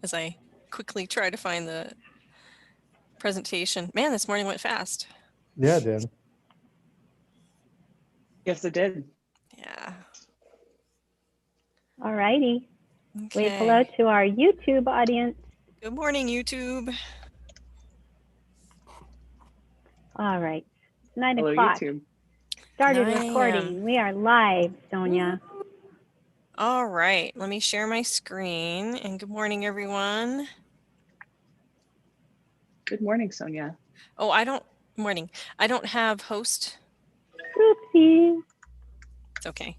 As I quickly try to find the presentation. Man, this morning went fast. Yeah, it did. Yes, it did. Yeah. All righty. Okay. Wave hello to our YouTube audience. Good morning, YouTube. All right. 9 Hello, o'clock. YouTube. Started 9 recording. We are live, Sonia. All right. Let me share my screen. And good morning, everyone. Good morning, Sonia. Oh, morning. I don't have host. Oopsie. It's okay.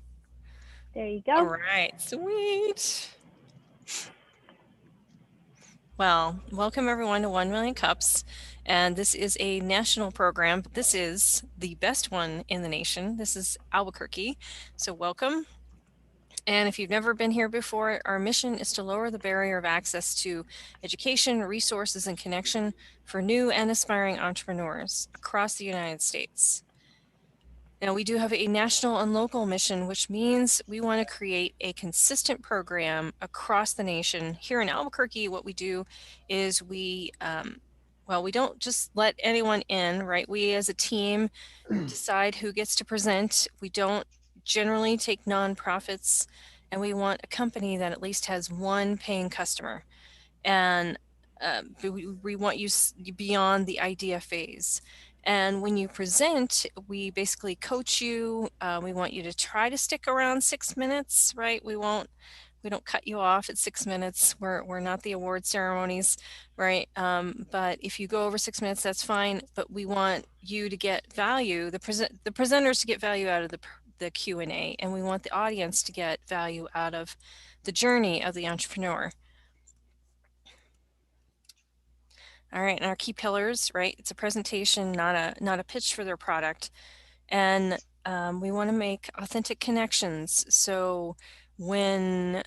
There you go. All right. Sweet. Well, welcome everyone to 1 Million Cups. And this is a national program. This is the best one in the nation. This is Albuquerque. So welcome. And if you've never been here before, our mission is to lower the barrier of access to education, resources, and connection for new and aspiring entrepreneurs across the United States. Now, we do have a national and local mission, which means we want to create a consistent program across the nation. Here in Albuquerque, what we do is we don't just let anyone in, right? We as a team decide who gets to present. We don't generally take nonprofits, and we want a company that at least has one paying customer. And we want you beyond the idea phase. And when you present, we basically coach you. We want you to try to stick around 6 minutes, right? We don't cut you off at 6 minutes. We're not the award ceremonies, right? But if you go over 6 minutes, that's fine. But we want you to get value, the presenters to get value out of the Q&A, and we want the audience to get value out of the journey of the entrepreneur. All right, and our key pillars, right? It's a presentation, not a pitch for their product. And we want to make authentic connections. So when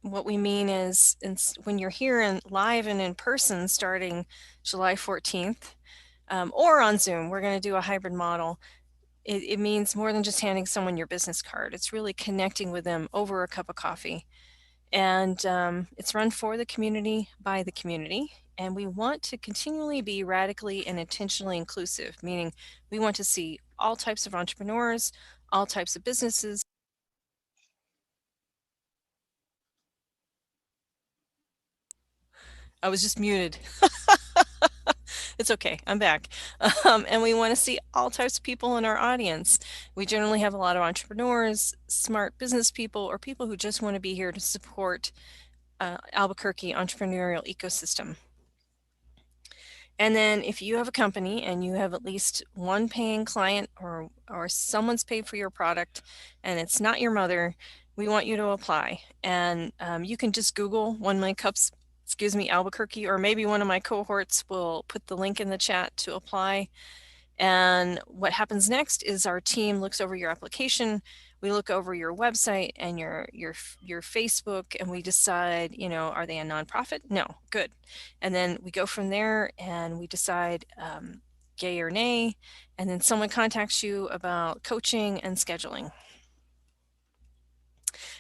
what we mean is when you're here live and in person starting July 14th, or on Zoom, we're going to do a hybrid model. It means more than just handing someone your business card. It's really connecting with them over a cup of coffee. And it's run for the community, by the community. And we want to continually be radically and intentionally inclusive, meaning we want to see all types of entrepreneurs, all types of businesses. I was just muted. It's okay, I'm back. And we want to see all types of people in our audience. We generally have a lot of entrepreneurs, smart business people, or people who just want to be here to support Albuquerque entrepreneurial ecosystem. And then if you have a company and you have at least one paying client or someone's paid for your product and it's not your mother, we want you to apply. And you can just Google 1 Million Cups, Albuquerque, or maybe one of my cohorts will put the link in the chat to apply. And what happens next is our team looks over your application. We look over your website and your Facebook, and we decide, are they a nonprofit? No, good. And then we go from there and we decide yay or nay. And then someone contacts you about coaching and scheduling.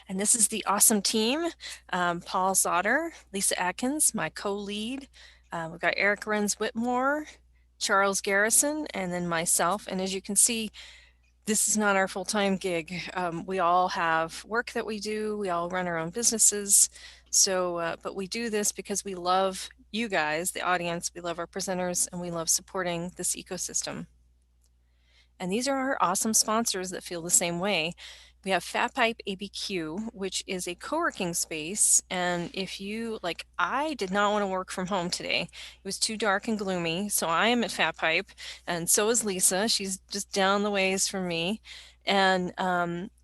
And this is the awesome team. Paul Zotter, Lisa Atkins, my co-lead. We've got Eric Renz-Whitmore, Charles Garrison, and then myself. And as you can see, this is not our full-time gig. We all have work that we do. We all run our own businesses. So, but we do this because we love you guys, the audience. We love our presenters, and we love supporting this ecosystem. And these are our awesome sponsors that feel the same way. We have FatPipe which is a co-working space. And if you, I did not want to work from home today. It was too dark and gloomy. So I am at FatPipe, and so is Lisa. She's just down the ways from me. And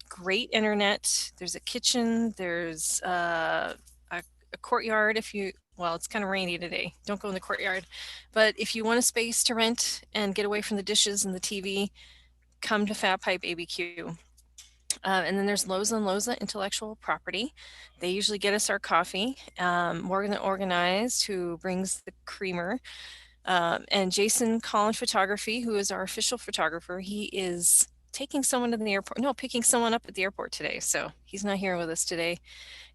great internet. There's a kitchen. There's a courtyard well, it's kind of rainy today. Don't go in the courtyard. But if you want a space to rent and get away from the dishes and the TV, come to FatPipe. And then there's Loza and Loza Intellectual Property. They usually get us our coffee. Morgan the Organized, who brings the creamer. And Jason Collin Photography, who is our official photographer. He is taking someone to the airport. No, picking someone up at the airport today. So he's not here with us today.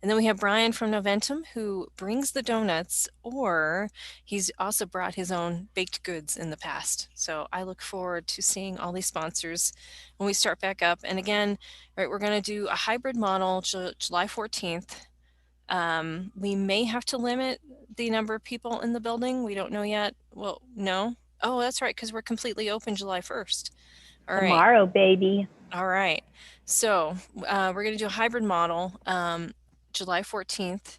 And then we have Brian from Noventum who brings the donuts, or he's also brought his own baked goods in the past. So I look forward to seeing all these sponsors when we start back up. And again, right, we're going to do a hybrid model July 14th. We may have to limit the number of people in the building. We don't know yet. Well, no. Oh, that's right, because we're completely open July 1st. All right. Tomorrow, baby. All right. So we're going to do a hybrid model July 14th.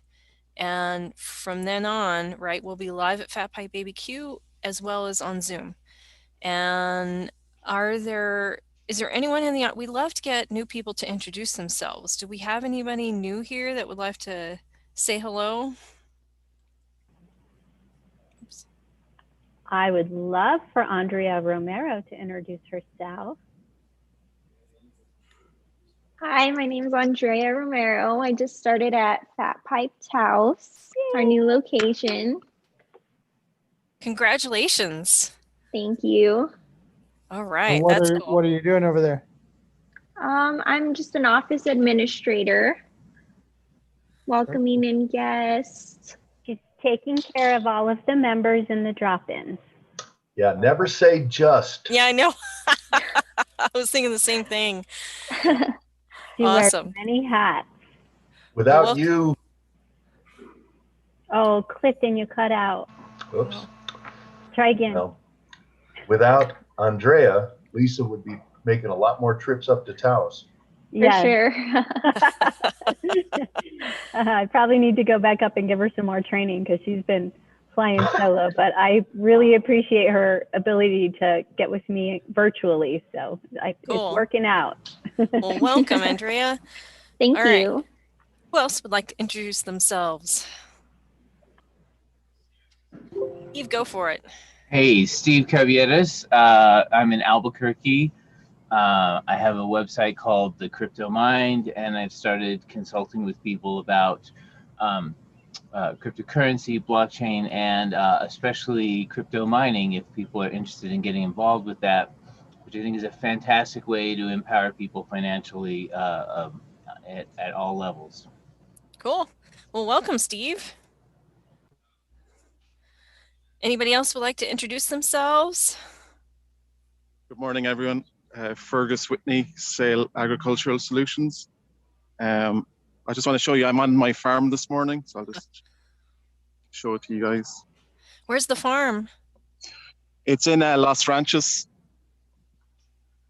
And from then on, right, we'll be live at Fat Pipe BBQ as well as on Zoom. And is there anyone in the, we love to get new people to introduce themselves. Do we have anybody new here that would like to say hello? Oops. I would love for Andrea Romero to introduce herself. Hi, my name is Andrea Romero. I just started at Fat Pipe's house, our new location. Congratulations. Thank you. All right. What That's are cool. what are you doing over there? I'm just an office administrator, welcoming in guests. She's taking care of all of the members in the drop-ins. Yeah, never say just. Yeah, I know. I was thinking the same thing. She Awesome. wears many hats. Without Well, you, Oh, Clifton, you cut out. oops, Try again. no. Without Andrea, Lisa would be making a lot more trips up to Taos. For Yes. sure. I probably need to go back up and give her some more training because she's been flying solo, but I really appreciate her ability to get with me virtually. So Cool. It's working out. Well, welcome, Andrea. Thank All right. you. Who else would like to introduce themselves? Steve, go for it. Hey, Steve Cavieres. I'm in Albuquerque. I have a website called The Crypto Mind, and I've started consulting with people about cryptocurrency, blockchain, and especially crypto mining if people are interested in getting involved with that, which I think is a fantastic way to empower people financially at all levels. Cool. Well, welcome, Steve. Anybody else would like to introduce themselves? Good morning, everyone. Fergus Whitney, Sale Agricultural Solutions. I just want to show you, I'm on my farm this morning, so I'll just show it to you guys. Where's the farm? It's in Los Ranches,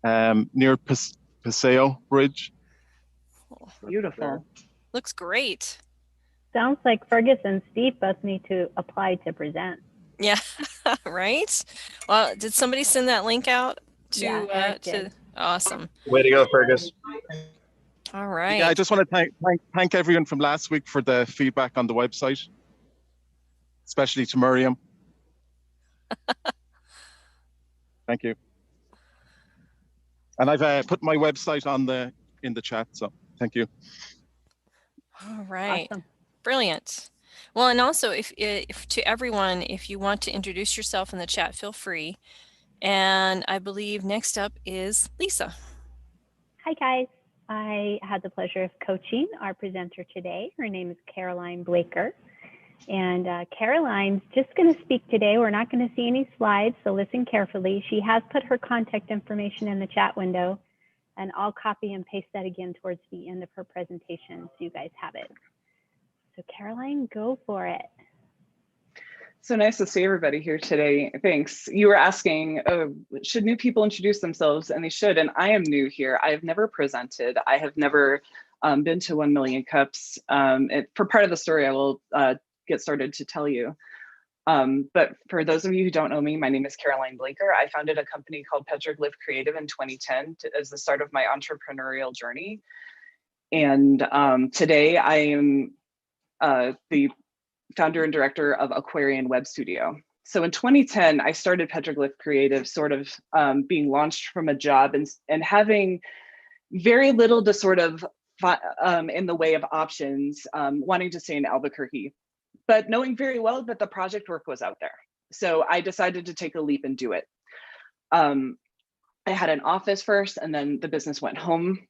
near Paseo Bridge. Beautiful. Looks great. Sounds like Fergus and Steve both need to apply to present. Yeah, right? Well, did somebody send that link out to, Yeah, Eric to did. awesome. Way to go, Fergus. All right. Yeah, I just want to thank everyone from last week for the feedback on the website, especially to Miriam. Thank you. And I've put my website in the chat, so thank you. All right. Awesome. Brilliant. Well, and also if to everyone, if you want to introduce yourself in the chat, feel free. And I believe next up is Lisa. Hi, guys. I had the pleasure of coaching our presenter today. Her name is Caroline Blaker. And Caroline's just going to speak today. We're not going to see any slides, so listen carefully. She has put her contact information in the chat window, and I'll copy and paste that again towards the end of her presentation so you guys have it. So Caroline, go for it. So nice to see everybody here today. Thanks. You were asking, should new people introduce themselves? And they should. And I am new here. I have never presented. I have never been to 1 Million Cups. For part of the story, I will get started to tell you. But for those of you who don't know me, my name is Caroline Blaker. I founded a company called Petroglyph Creative in 2010 as the start of my entrepreneurial journey. And today I am the founder and director of Aquarian Web Studio. So in 2010, I started Petroglyph Creative sort of being launched from a job and having very little to sort of in the way of options, wanting to stay in Albuquerque, but knowing very well that the project work was out there. So I decided to take a leap and do it. I had an office first, and then the business went home.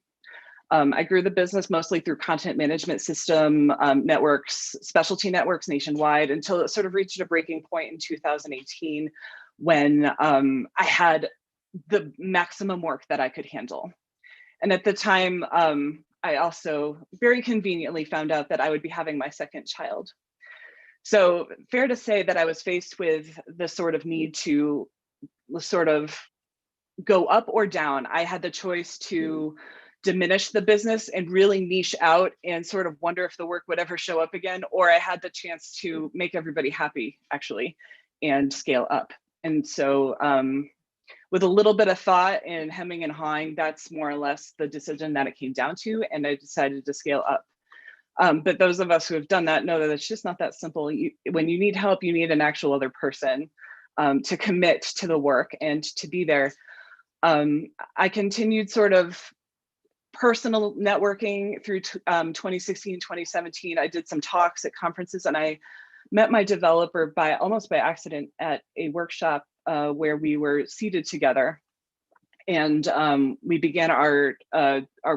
I grew the business mostly through content management system networks, specialty networks nationwide, until it sort of reached a breaking point in 2018 when I had the maximum work that I could handle. And at the time, I also very conveniently found out that I would be having my second child. So fair to say that I was faced with the sort of need to sort of go up or down. I had the choice to diminish the business and really niche out and sort of wonder if the work would ever show up again, or I had the chance to make everybody happy, actually, and scale up. And so with a little bit of thought and hemming and hawing, that's more or less the decision that it came down to, and I decided to scale up. But those of us who have done that know that it's just not that simple. When you need help, you need an actual other person to commit to the work and to be there. I continued sort of personal networking through 2016, 2017. I did some talks at conferences, and I met my developer almost by accident at a workshop where we were seated together, and we began our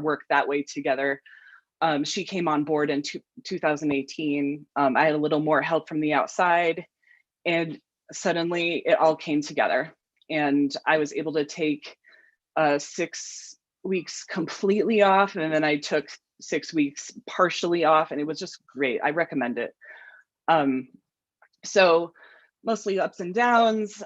work that way together. She came on board in 2018. I had a little more help from the outside, and suddenly it all came together. And I was able to take 6 weeks completely off, and then I took 6 weeks partially off, and it was just great. I recommend it. So mostly ups and downs.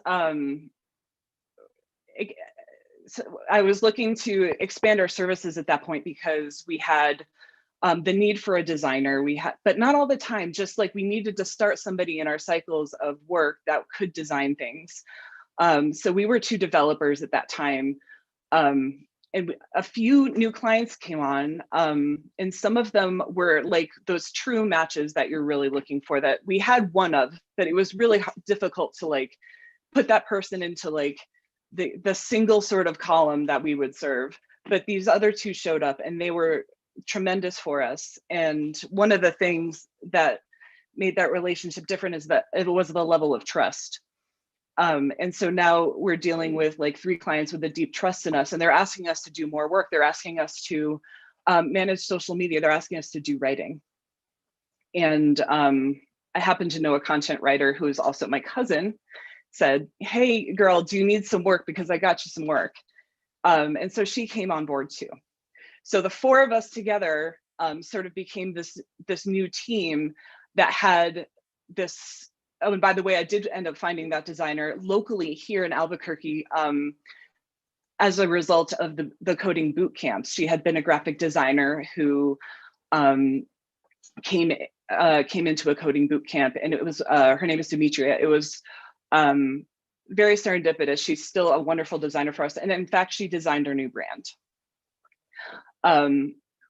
So I was looking to expand our services at that point because we had the need for a designer. But not all the time, just like we needed to start somebody in our cycles of work that could design things. So we were 2 developers at that time. And a few new clients came on, and some of them were like those true matches that you're really looking for, that we had one of, but it was really difficult to like put that person into like the single sort of column that we would serve. But these other 2 showed up, and they were tremendous for us. And one of the things that made that relationship different is that it was the level of trust. And so now we're dealing with like 3 clients with a deep trust in us, and they're asking us to do more work. They're asking us to manage social media. They're asking us to do writing. And I happen to know a content writer who is also my cousin, said, "Hey girl, do you need some work? Because I got you some work." And so she came on board too. So the 4 of us together sort of became this new team that had this. Oh, and by the way, I did end up finding that designer locally here in Albuquerque as a result of the coding boot camps. She had been a graphic designer who came into a coding boot camp, and it was her name is Demetria. It was very serendipitous. She's still a wonderful designer for us, and in fact, she designed our new brand.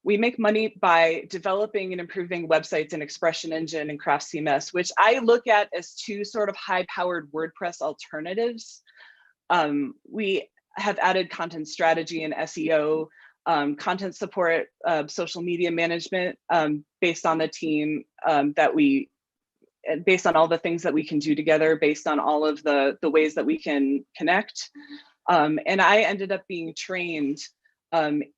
We make money by developing and improving websites in Expression Engine and Craft CMS, which I look at as 2 sort of high-powered WordPress alternatives. We have added content strategy and SEO, content support, social media management, based on the team based on all the things that we can do together, based on all of the ways that we can connect. And I ended up being trained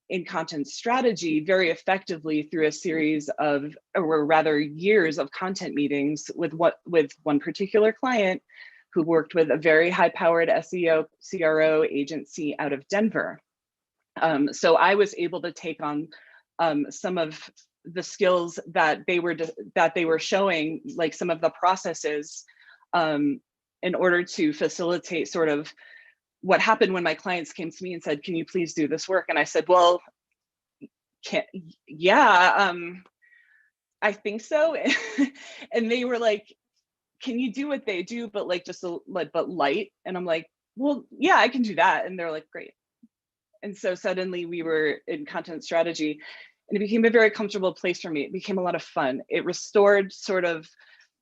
in content strategy very effectively through a series of, or rather years of content meetings with one particular client who worked with a very high-powered SEO CRO agency out of Denver. So I was able to take on some of the skills that they were showing, like some of the processes, in order to facilitate sort of what happened when my clients came to me and said, "Can you please do this work?" And I said, "Well, yeah, I think so." And they were like, "Can you do what they do, but like just but light?" And I'm like, "Well, yeah, I can do that." And they're like, "Great." And so suddenly we were in content strategy, and it became a very comfortable place for me. It became a lot of fun. It restored sort of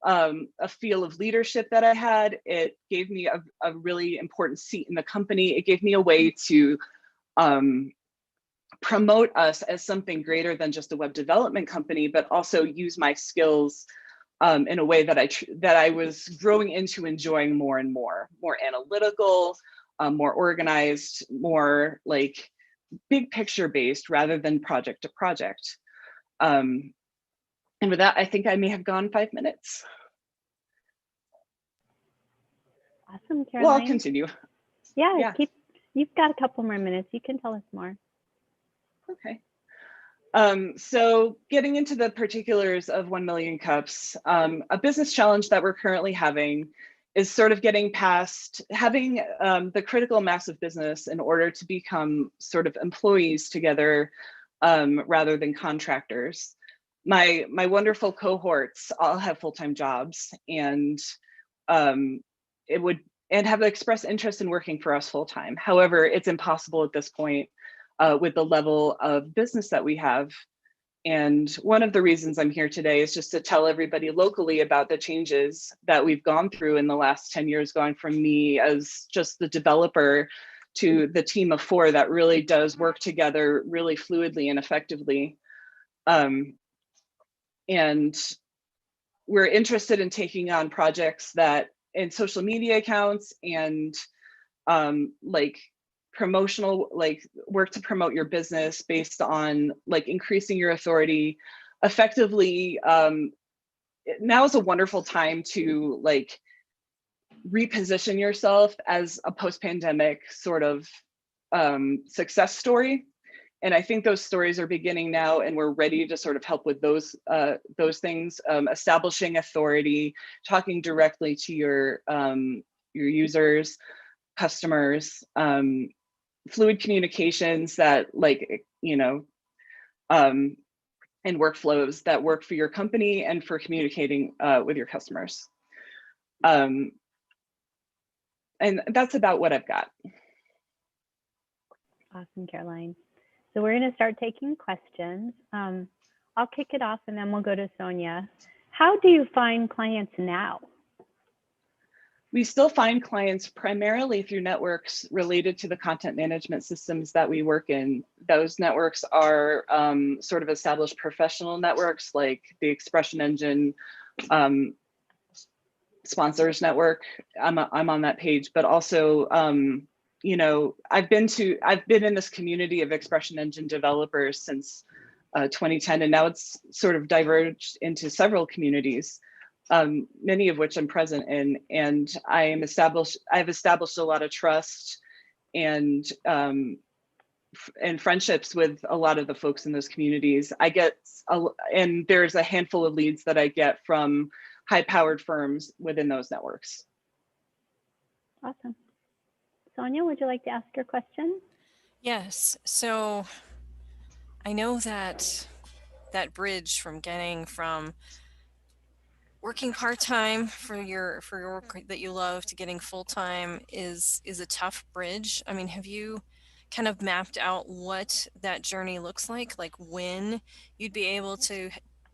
a feel of leadership that I had. It gave me a really important seat in the company. It gave me a way to promote us as something greater than just a web development company, but also use my skills in a way that I was growing into enjoying more and more analytical, more organized, more like big picture based rather than project to project. And with that, I think I may have gone 5 minutes. Awesome, Caroline. Well, I'll continue. Yeah, you've got a couple more minutes. You can tell us more. Okay. So getting into the particulars of 1 Million Cups, a business challenge that we're currently having is sort of getting past having the critical mass of business in order to become sort of employees together rather than contractors. My wonderful cohorts all have full-time jobs and have expressed interest in working for us full-time. However, it's impossible at this point with the level of business that we have. And one of the reasons I'm here today is just to tell everybody locally about the changes that we've gone through in the last 10 years, going from me as just the developer to the team of 4 that really does work together really fluidly and effectively. And we're interested in taking on projects that in social media accounts and like promotional, like work to promote your business based on like increasing your authority effectively. Now is a wonderful time to like reposition yourself as a post-pandemic sort of success story. And I think those stories are beginning now, and we're ready to sort of help with those things, establishing authority, talking directly to your users, customers, fluid communications that like, you know, and workflows that work for your company and for communicating with your customers. And that's about what I've got. Awesome, Caroline. So we're going to start taking questions. I'll kick it off and then we'll go to Sonia. How do you find clients now? We still find clients primarily through networks related to the content management systems that we work in. Those networks are sort of established professional networks like the Expression Engine sponsors network. I'm on that page, but also you know, I've been in this community of Expression Engine developers since 2010, and now it's sort of diverged into several communities, many of which I'm present in, and I've established a lot of trust and friendships with a lot of the folks in those communities. And there's a handful of leads that I get from high-powered firms within those networks. Awesome. Sonia, would you like to ask your question? Yes. So I know that that bridge from getting from working part-time for your work that you love to getting full-time is a tough bridge. I mean, have you kind of mapped out what that journey looks like when you'd be able to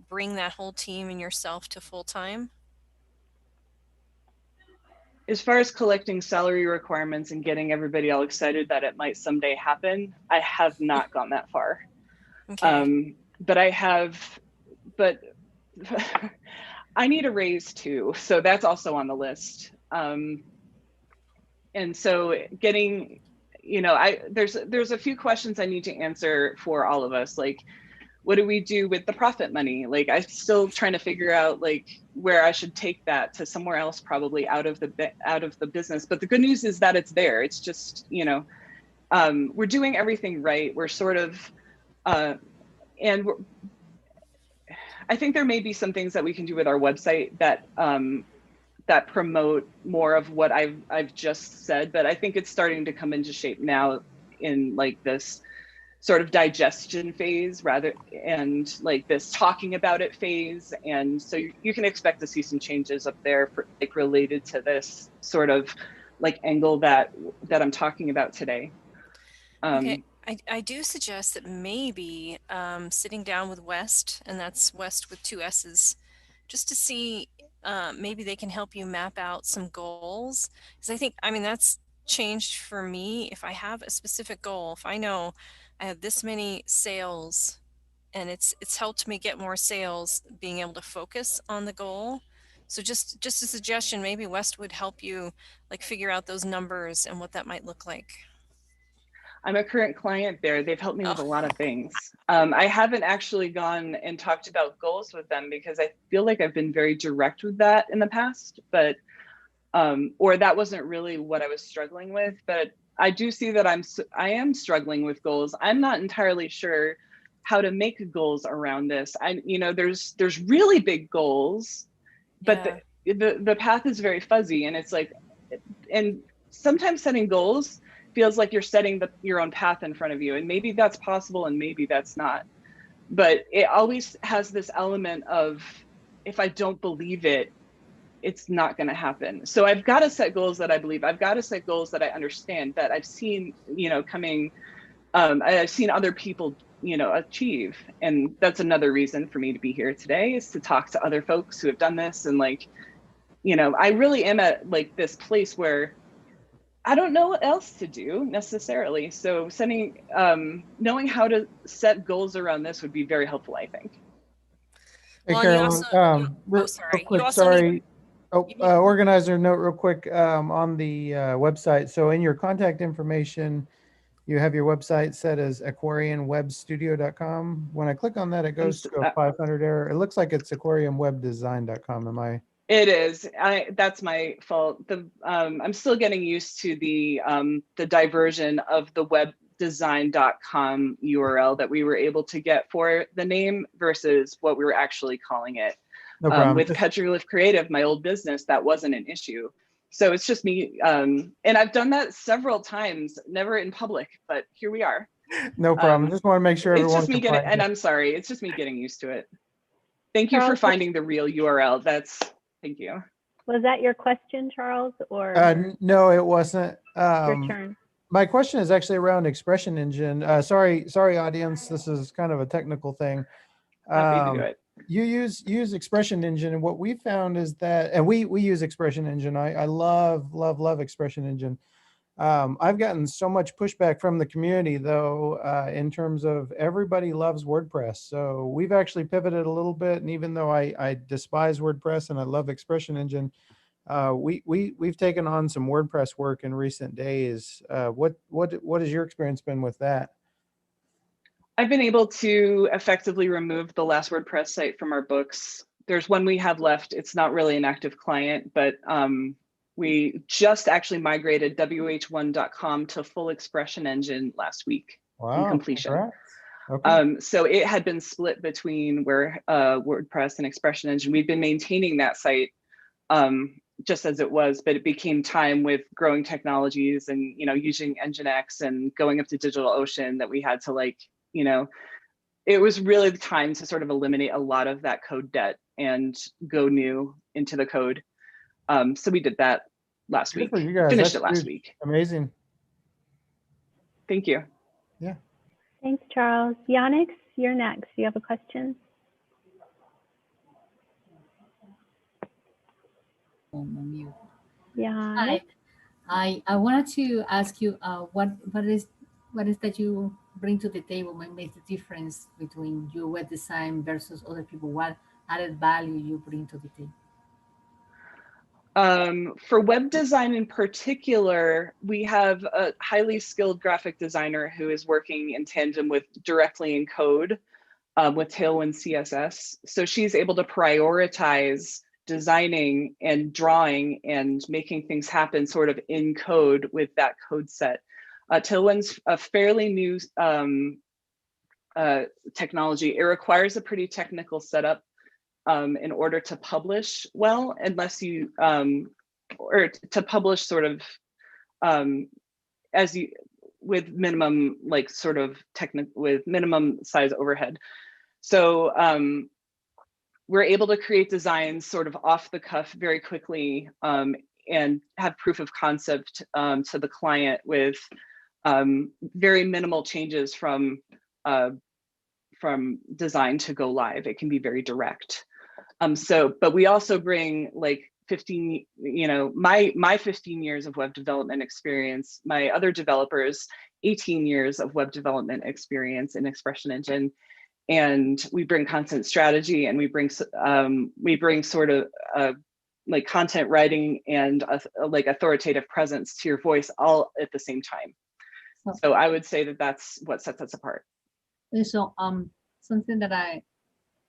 bring that whole team and yourself to full-time? As far as collecting salary requirements and getting everybody all excited that it might someday happen, I have not gone that far. Okay. But I need a raise too. So that's also on the list. And so getting, you know, there's a few questions I need to answer for all of us. Like, what do we do with the profit money? Like, I'm still trying to figure out like where I should take that to somewhere else, probably out of the business. But the good news is that it's there. It's just, you know, we're doing everything right. We're sort of, and I think there may be some things that we can do with our website that that promote more of what I've just said. But I think it's starting to come into shape now in like this sort of digestion phase and like this talking about it phase. And so you can expect to see some changes up there for, like, related to this sort of like angle that I'm talking about today. Okay. I do suggest that maybe sitting down with West, and that's West with 2 S's, just to see maybe they can help you map out some goals. Because I mean, that's changed for me. If I have a specific goal, if I know I have this many sales, and it's helped me get more sales, being able to focus on the goal. So just a suggestion, maybe West would help you like figure out those numbers and what that might look like. I'm a current client there. They've helped me with a Oh. lot of things. I haven't actually gone and talked about goals with them because I feel like I've been very direct with that in the past, but or that wasn't really what I was struggling with. But I do see that I am struggling with goals. I'm not entirely sure how to make goals around this. There's really big goals, but the path is very fuzzy, and it's like, and sometimes setting goals feels like you're setting your own path in front of you, and maybe that's possible and maybe that's not, but it always has this element of, if I don't believe it, it's not going to happen. So I've got to set goals that I believe. I've got to set goals that I understand, that I've seen I've seen other people achieve. And that's another reason for me to be here today, is to talk to other folks who have done this. And I really am at like this place where I don't know what else to do necessarily. So knowing how to set goals around this would be very helpful, I think. Hey, Well, Carolyn, real sorry. quick, You also sorry. Organizer note real quick on the website. So in your contact information, you have your website set as aquarianwebstudio.com. When I click on that, it goes to a 500 error. It looks like it's aquarianwebdesign.com. Am I? It is. That's my fault. I'm still getting used to the diversion of the webdesign.com URL that we were able to get for the name versus what we were actually calling it. No problem. With Petroglyph Creative, my old business, that wasn't an issue. So it's just me. And I've done that several times, never in public, but here we are. No problem. Just want to make sure everyone. It's just me getting, and I'm sorry, it's just me getting used to it. Thank you for finding the real URL. Thank you. Was that your question, Charles, or? No, it wasn't. Your turn. My question is actually around Expression Engine. Sorry, audience. This is kind of a technical thing. Happy to do it. You use Expression Engine, and what we found is that, and we use Expression Engine. I love Expression Engine. I've gotten so much pushback from the community, though, in terms of everybody loves WordPress. So we've actually pivoted a little bit, and even though I despise WordPress and I love Expression Engine, we've taken on some WordPress work in recent days. What has your experience been with that? I've been able to effectively remove the last WordPress site from our books. There's one we have left. It's not really an active client, but we just actually migrated wh1.com to full Expression Engine last week. Wow, in completion. Okay. So it had been split between WordPress and Expression Engine. We've been maintaining that site just as it was, but it became time with growing technologies and using Nginx and going up to DigitalOcean that we had to it was really the time to sort of eliminate a lot of that code debt and go new into the code. So we did that last week. You guys. Finished it last week. Amazing. Thank you. Yeah. Thanks, Charles. Yannick, you're next. You have a question? Yeah. Hi. I wanted to ask you what is that you bring to the table, what makes the difference between your web design versus other people? What added value you bring to the table? For web design in particular, we have a highly skilled graphic designer who is working in tandem directly in code with Tailwind CSS. So she's able to prioritize designing and drawing and making things happen sort of in code with that code set. Tailwind's a fairly new technology. It requires a pretty technical setup in order to publish well, unless you, or to publish sort of with minimum, with minimum size overhead. So we're able to create designs sort of off the cuff very quickly and have proof of concept to the client with very minimal changes from design to go live. It can be very direct. But we also bring like 15, my 15 years of web development experience, my other developers, 18 years of web development experience in Expression Engine. And we bring content strategy, and we bring sort of like content writing and like authoritative presence to your voice all at the same time. So I would say that that's what sets us apart. So something that I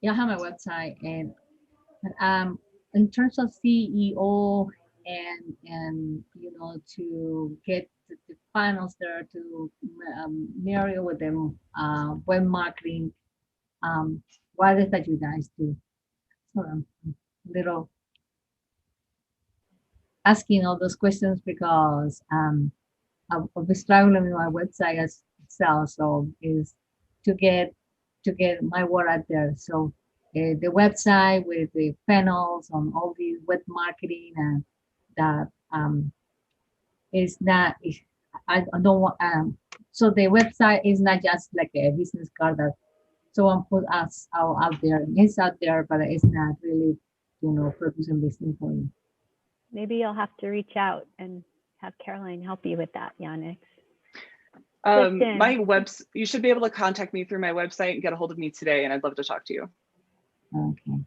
have my website, and in terms of CEO and to get the finals there to marry with them web marketing, what is that you guys do? So I'm a little asking all those questions because I've been struggling with my website as itself, so is to get my word out there. So the website with the panels on all the web marketing, and that is not. I don't want. So the website is not just like a business card that someone put us out there. It's out there, but it's not really, producing business for you. Maybe you'll have to reach out and have Caroline help you with that, Yannick. You should be able to contact me through my website and get a hold of me today, and I'd love to talk to you. Okay.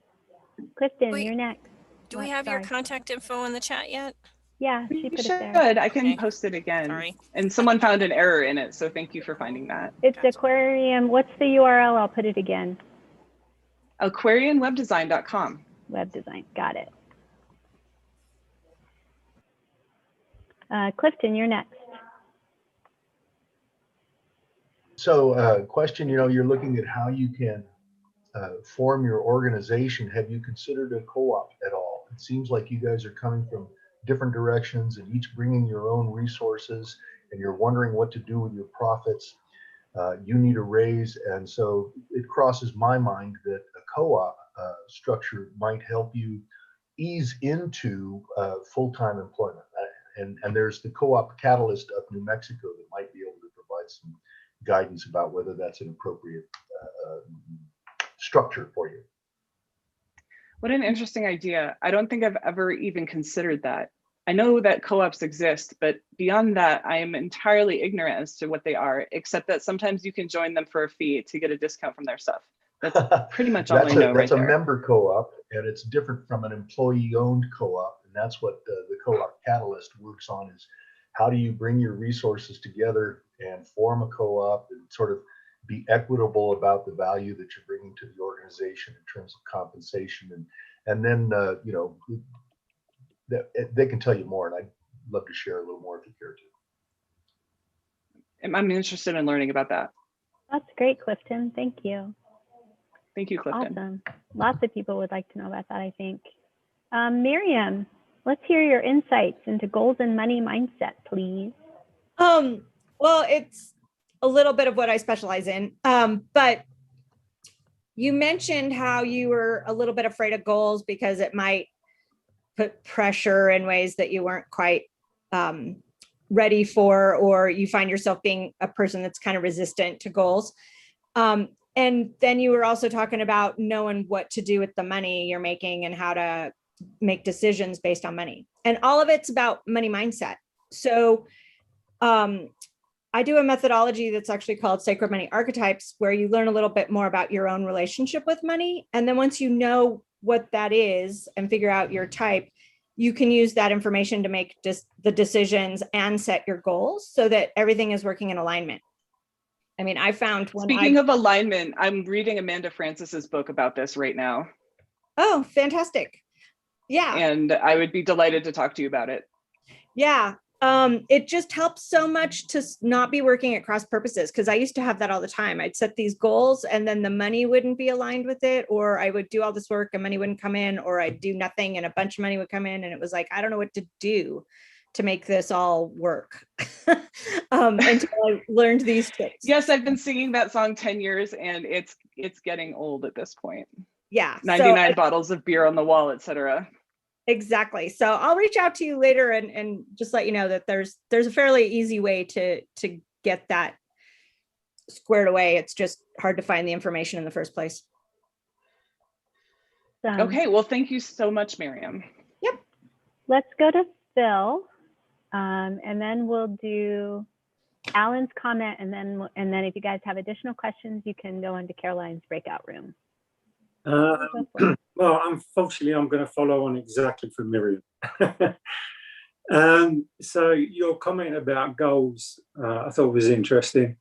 Clifton, you're next. Do we have your contact info in the chat yet? Yeah, she put it there. I can post it again. Sorry. And someone found an error in it, so thank you for finding that. It's Aquarian. What's the URL? I'll put it again. Aquarianwebdesign.com. Web design. Got it. Clifton, you're next. So question, you're looking at how you can form your organization. Have you considered a co-op at all? It seems like you guys are coming from different directions and each bringing your own resources, and you're wondering what to do with your profits. You need a raise, and so it crosses my mind that a co-op structure might help you ease into full-time employment. And there's the Co-op Catalyst of New Mexico that might be able to provide some guidance about whether that's an appropriate structure for you. What an interesting idea. I don't think I've ever even considered that. I know that co-ops exist, but beyond that, I am entirely ignorant as to what they are, except that sometimes you can join them for a fee to get a discount from their stuff. That's pretty much all I know That's right a there. member co-op, and it's different from an employee-owned co-op, and that's what the Co-op Catalyst works on, is how do you bring your resources together and form a co-op and sort of be equitable about the value that you're bringing to the organization in terms of compensation, and then they can tell you more, and I'd love to share a little more if you care to. I'm interested in learning about that. That's great, Clifton. Thank you. Thank you, Clifton. Awesome. Lots of people would like to know about that, I think. Miriam, let's hear your insights into goals and money mindset, please. Well, it's a little bit of what I specialize in, but you mentioned how you were a little bit afraid of goals because it might put pressure in ways that you weren't quite ready for, or you find yourself being a person that's kind of resistant to goals. And then you were also talking about knowing what to do with the money you're making and how to make decisions based on money. And all of it's about money mindset. So I do a methodology that's actually called Sacred Money Archetypes, where you learn a little bit more about your own relationship with money. And then once you know what that is and figure out your type, you can use that information to make just the decisions and set your goals so that everything is working in alignment. I mean, I found Speaking of alignment, I'm reading Amanda Francis's book about this right now. Oh, fantastic. Yeah. And I would be delighted to talk to you about it. Yeah. It just helps so much to not be working at cross purposes, because I used to have that all the time. I'd set these goals and then the money wouldn't be aligned with it, or I would do all this work and money wouldn't come in, or I'd do nothing and a bunch of money would come in. And it was like, I don't know what to do to make this all work until I learned these tips. Yes, I've been singing that song 10 years and it's getting old at this point. Yeah. 99 bottles of beer on the wall, etc. Exactly. So I'll reach out to you later and just let you know that there's a fairly easy way to get that squared away. It's just hard to find the information in the first place. Okay. Well, thank you so much, Miriam. Yep. Let's go to Phil. And then we'll do Alan's comment, and then if you guys have additional questions, you can go into Caroline's breakout room. Well, unfortunately, I'm going to follow on exactly from Miriam. So your comment about goals, I thought was interesting.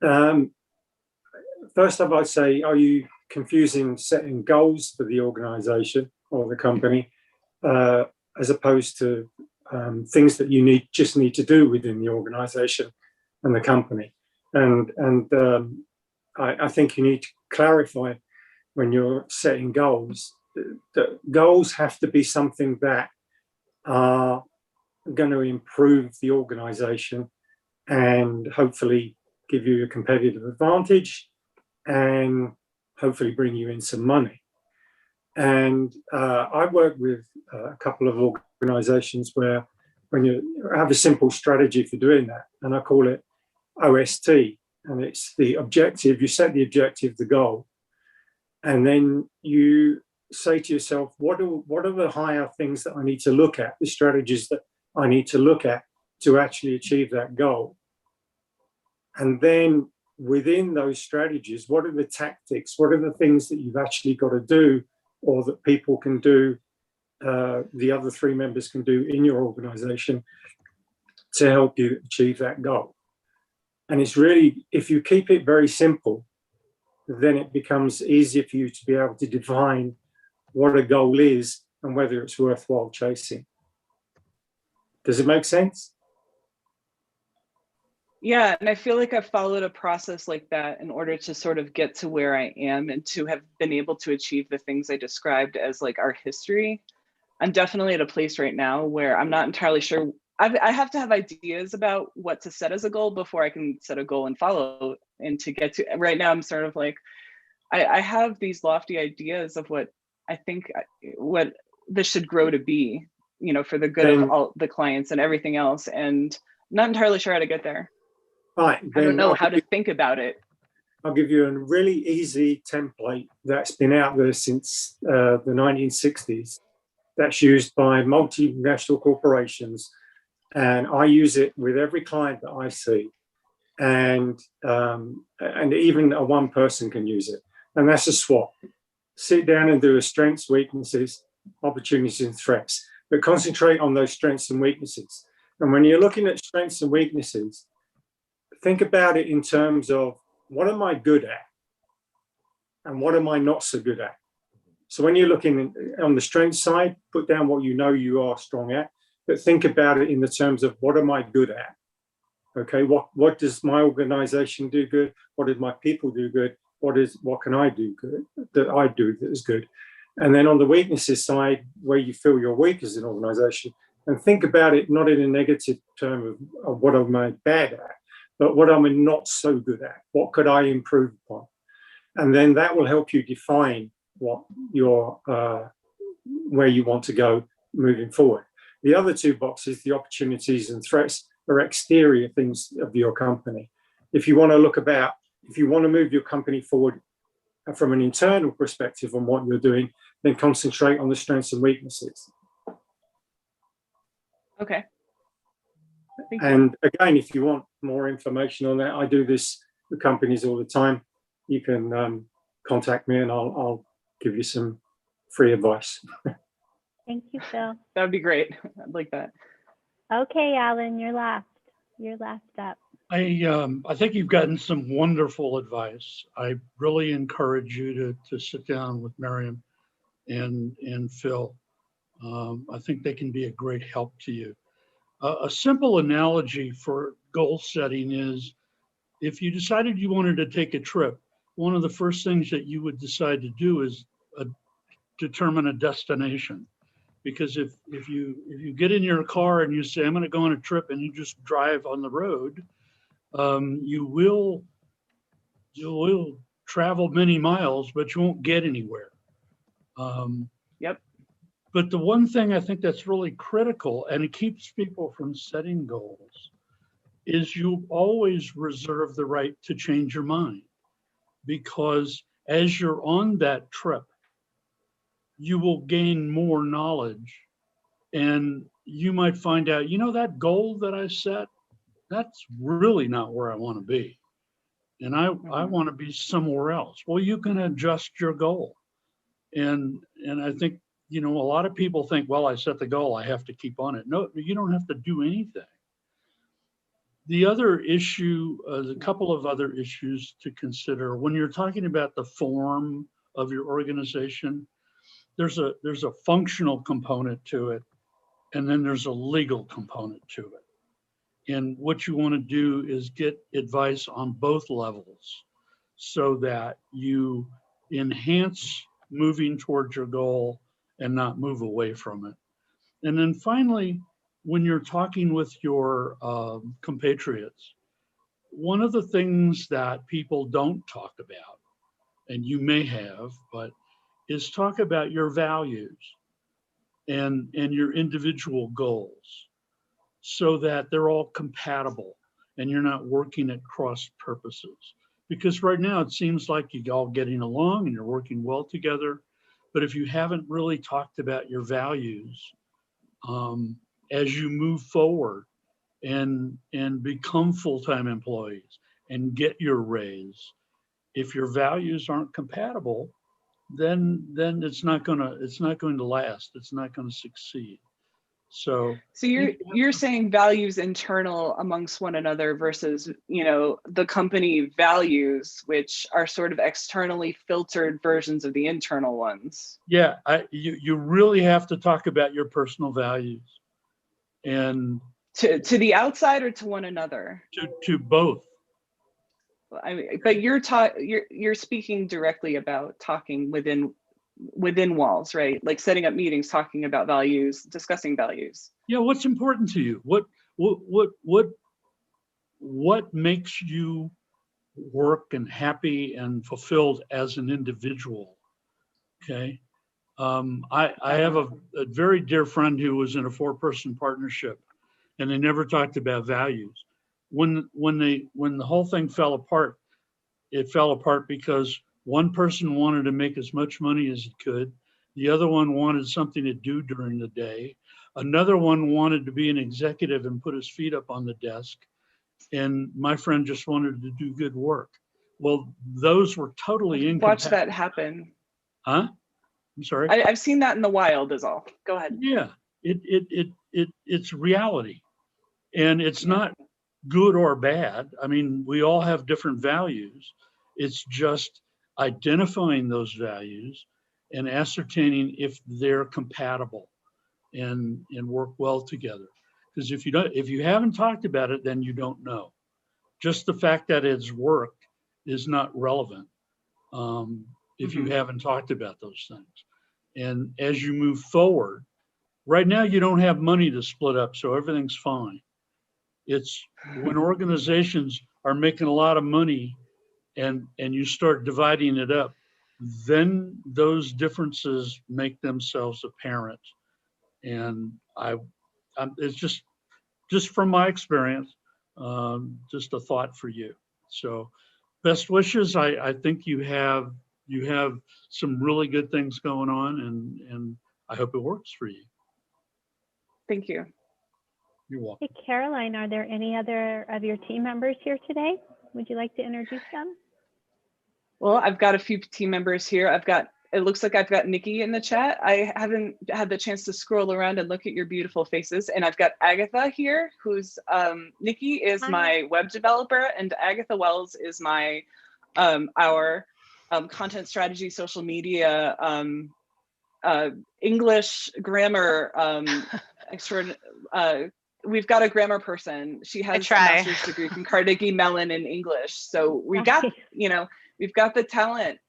First off, I'd say, are you confusing setting goals for the organization or the company as opposed to things that you just need to do within the organization and the company? And I think you need to clarify when you're setting goals, that goals have to be something that are going to improve the organization and hopefully give you a competitive advantage and hopefully bring you in some money. And I work with a couple of organizations where when you have a simple strategy for doing that, and I call it OST, and it's the objective, you set the objective, the goal, and then you say to yourself, what are the higher things that I need to look at, the strategies that I need to look at to actually achieve that goal? And then within those strategies, what are the tactics? What are the things that you've actually got to do or that people can do, the other three members can do in your organization to help you achieve that goal? And it's really, if you keep it very simple, then it becomes easier for you to be able to define what a goal is and whether it's worthwhile chasing. Does it make sense? Yeah, and I feel like I've followed a process like that in order to sort of get to where I am and to have been able to achieve the things I described as like our history. I'm definitely at a place right now where I'm not entirely sure. I have to have ideas about what to set as a goal before I can set a goal and follow. And to get to, right now, I'm sort of like, I have these lofty ideas of what I think what this should grow to be, you know, for the good of all the clients and everything else. And I'm not entirely sure how to get there. Right. I don't know how to think about it. I'll give you a really easy template that's been out there since the 1960s. That's used by multinational corporations. And I use it with every client that I see. And even a one person can use it. And that's a SWOT. Sit down and do a strengths, weaknesses, opportunities, and threats. But concentrate on those strengths and weaknesses. And when you're looking at strengths and weaknesses, think about it in terms of what am I good at and what am I not so good at? So when you're looking on the strength side, put down what you know you are strong at, but think about it in the terms of what am I good at? Okay, what does my organization do good? What did my people do good? What can I do good that I do that is good? And then on the weaknesses side, where you feel you're weak as an organization, and think about it not in a negative term of what am I bad at, but what am I not so good at? What could I improve upon? And then that will help you define what your where you want to go moving forward. The other two boxes, the opportunities and threats, are exterior things of your company. If you want to move your company forward from an internal perspective on what you're doing, then concentrate on the strengths and weaknesses. Okay. And again, if you want more information on that, I do this with companies all the time. You can contact me and I'll give you some free advice. Thank you, Phil. That would be great. I'd like that. Okay, Alan, you're last. You're last up. I think you've gotten some wonderful advice. I really encourage you to sit down with Miriam and Phil. I think they can be a great help to you. A simple analogy for goal setting is if you decided you wanted to take a trip, one of the first things that you would decide to do is determine a destination. Because if you get in your car and you say, I'm going to go on a trip, and you just drive on the road, you will travel many miles, but you won't get anywhere. Yep. But the one thing I think that's really critical, and it keeps people from setting goals, is you always reserve the right to change your mind. Because as you're on that trip, you will gain more knowledge, and you might find out, that goal that I set, that's really not where I want to be. And I want to be somewhere else. Well, you can adjust your goal. And I think, you know, a lot of people think, well, I set the goal, I have to keep on it. No, you don't have to do anything. The other issue, a couple of other issues to consider when you're talking about the form of your organization. There's a functional component to it, and then there's a legal component to it. And what you want to do is get advice on both levels so that you enhance moving towards your goal and not move away from it. And then finally, when you're talking with your compatriots, one of the things that people don't talk about, and you may have, but is talk about your values and your individual goals so that they're all compatible and you're not working at cross purposes. Because right now it seems like you're all getting along and you're working well together. But if you haven't really talked about your values as you move forward and become full-time employees and get your raise, if your values aren't compatible, then it's not going to last. It's not going to succeed. So you're saying values internal amongst one another versus, you know, the company values, which are sort of externally filtered versions of the internal ones. Yeah, you really have to talk about your personal values, and to the outside or to one another. To both. I mean, but you're speaking directly about talking within walls, right? Like setting up meetings, talking about values, discussing values. Yeah, what's important to you? What makes you work and happy and fulfilled as an individual? Okay. I have a very dear friend who was in a 4-person partnership, and they never talked about values. When the whole thing fell apart, it fell apart because one person wanted to make as much money as he could. The other one wanted something to do during the day. Another one wanted to be an executive and put his feet up on the desk. And my friend just wanted to do good work. Well, those were totally incompatible. Watch that happen. Huh? I'm sorry. I've seen that in the wild is all. Go ahead. Yeah, it's reality. And it's not good or bad. I mean, we all have different values. It's just identifying those values and ascertaining if they're compatible and work well together. Because if you haven't talked about it, then you don't know. Just the fact that it's worked is not relevant if you haven't talked about those things. And as you move forward, right now you don't have money to split up, so everything's fine. It's when organizations are making a lot of money and you start dividing it up, then those differences make themselves apparent. And it's just from my experience, just a thought for you. So best wishes. I think you have some really good things going on, and I hope it works for you. Thank you. You're welcome. Hey, Caroline, are there any other of your team members here today? Would you like to introduce them? Well, I've got a few team members here. It looks like I've got Nikki in the chat. I haven't had the chance to scroll around and look at your beautiful faces. And I've got Agatha here, who's, Nikki is my web developer, and Agatha Wells is my, our content strategy, social media, English grammar expert. We've got a grammar person. She has a master's degree from Carnegie Mellon in English. So we got, we've got the talent,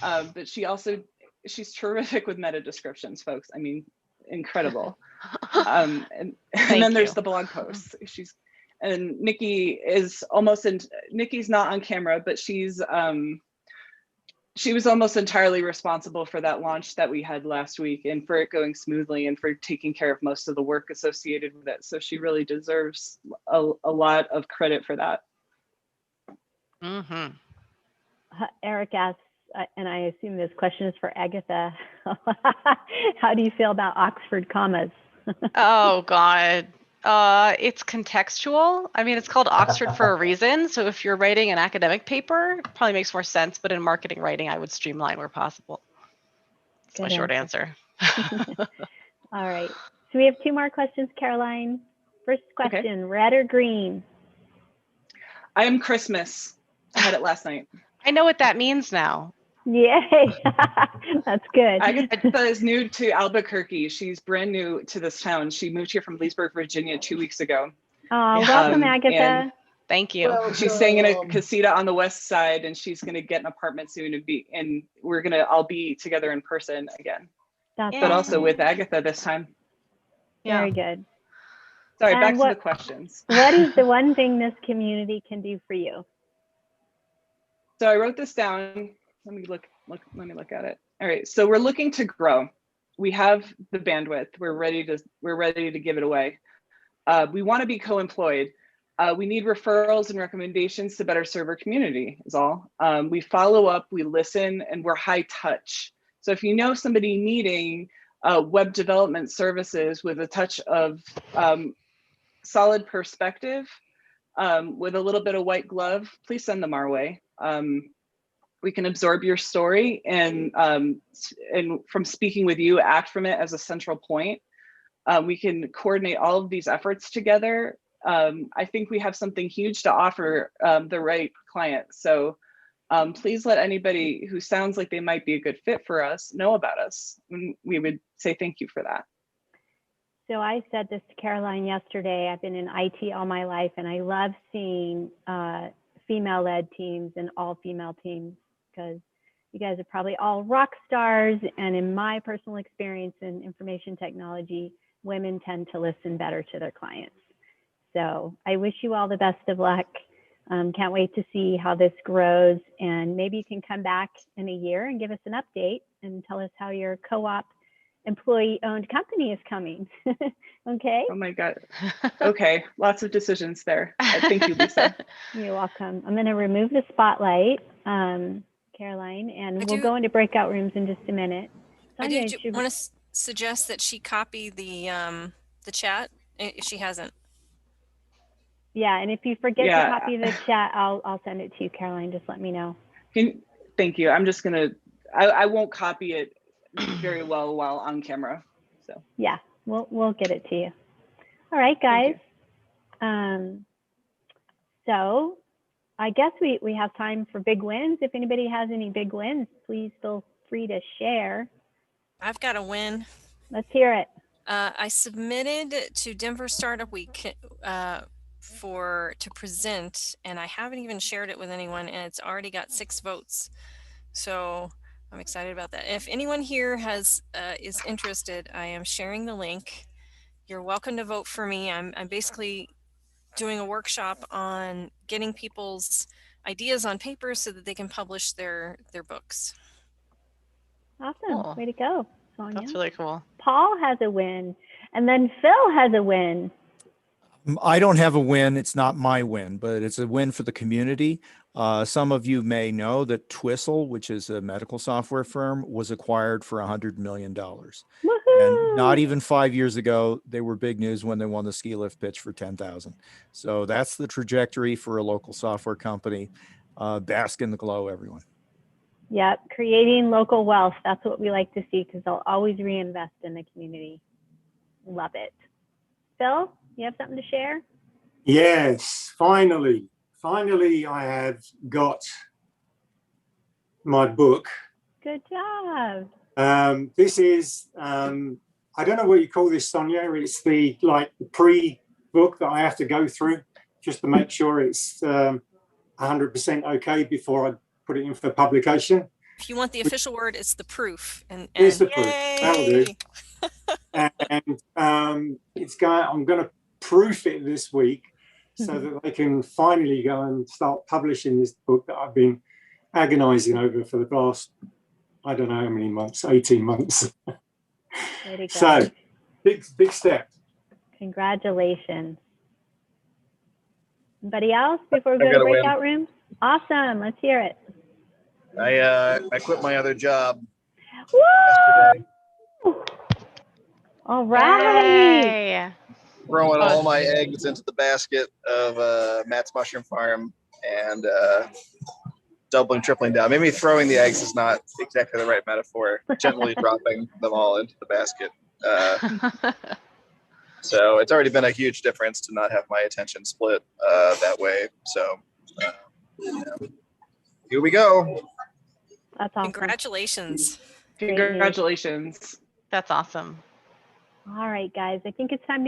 but she's terrific with meta descriptions, folks. I mean, incredible. And then there's the blog posts. And Nikki is Nikki's not on camera, but she was almost entirely responsible for that launch that we had last week and for it going smoothly and for taking care of most of the work associated with it. So she really deserves a lot of credit for that. Eric asks, and I assume this question is for Agatha, how do you feel about Oxford commas? Oh, God. It's contextual. I mean, it's called Oxford for a reason. So if you're writing an academic paper, it probably makes more sense. But in marketing writing, I would streamline where possible. That's my short answer. All right. So we have 2 more questions, Caroline. First question, red or green? I am Christmas. I had it last night. I know what that means now. Yay. That's good. Agatha is new to Albuquerque. She's brand new to this town. She moved here from Leesburg, Virginia 2 weeks ago. Oh, welcome, Agatha. Thank you. She's staying in a casita on the west side, and she's going to get an apartment soon and we're going to all be together in person again. That's but also with Agatha this time. Very good. Sorry, back to the questions. What is the one thing this community can do for you? So I wrote this down. Let me look at it. All right. So we're looking to grow. We have the bandwidth. We're ready to give it away. We want to be co-employed. We need referrals and recommendations to better serve our community is all. We follow up, we listen, and we're high touch. So if you know somebody needing web development services with a touch of solid perspective, with a little bit of white glove, please send them our way. We can absorb your story and from speaking with you, act from it as a central point. We can coordinate all of these efforts together. I think we have something huge to offer the right client. So please let anybody who sounds like they might be a good fit for us know about us. We would say thank you for that. So I said this to Caroline yesterday. I've been in IT all my life, and I love seeing female-led teams and all-female teams, because you guys are probably all rock stars. And in my personal experience in information technology, women tend to listen better to their clients. So I wish you all the best of luck. Can't wait to see how this grows. And maybe you can come back in a year and give us an update and tell us how your co-op employee-owned company is coming. Okay? Oh my God. Okay, lots of decisions there. Thank you, Lisa. You're welcome. I'm going to remove the spotlight, Caroline, and we'll go into breakout rooms in just a minute. I do want to suggest that she copy the chat if she hasn't. Yeah, and if you forget to copy the chat, I'll send it to you, Caroline. Just let me know. Thank you. I'm just gonna. I won't copy it very well while on camera. So yeah, we'll get it to you. All right, guys. So I guess we have time for big wins. If anybody has any big wins, please feel free to share. I've got a win. Let's hear it. I submitted to Denver Startup Week to present, and I haven't even shared it with anyone, and it's already got 6 votes. So I'm excited about that. If anyone here is interested, I am sharing the link. You're welcome to vote for me. I'm basically doing a workshop on getting people's ideas on paper so that they can publish their books. Awesome. Cool. Way to go, Sonia. That's really cool. Paul has a win, and then Phil has a win. I don't have a win. It's not my win, but it's a win for the community. Some of you may know that Twistle, which is a medical software firm, was acquired for $100 million. And not even 5 years ago, they were big news when they won the ski lift pitch for 10,000. So that's the trajectory for a local software company. Bask in the glow, everyone. Yep, creating local wealth. That's what we like to see, because they'll always reinvest in the community. Love it. Phil, you have something to share? Yes, finally I have got my book. Good job. This is, I don't know what you call this, Sonia. It's the pre-book that I have to go through just to make sure it's 100% okay before I put it in for publication. If you want the official word, it's the proof. It's the proof. Yay! That'll do. And I'm going to proof it this week so that they can finally go and start publishing this book that I've been agonizing over for the past, I don't know how many months, 18 months. So big step. Congratulations. Anybody else before we go to breakout rooms? Awesome. Let's hear it. I quit my other job. Woo! Yesterday. All right. Yay. Throwing all my eggs into the basket of Matt's Mushroom Farm, and doubling, tripling down. Maybe throwing the eggs is not exactly the right metaphor. Gently dropping them all into the basket. So it's already been a huge difference to not have my attention split that way. So here we go. That's awesome. Congratulations. Congratulations. That's awesome. All right, guys. I think it's time to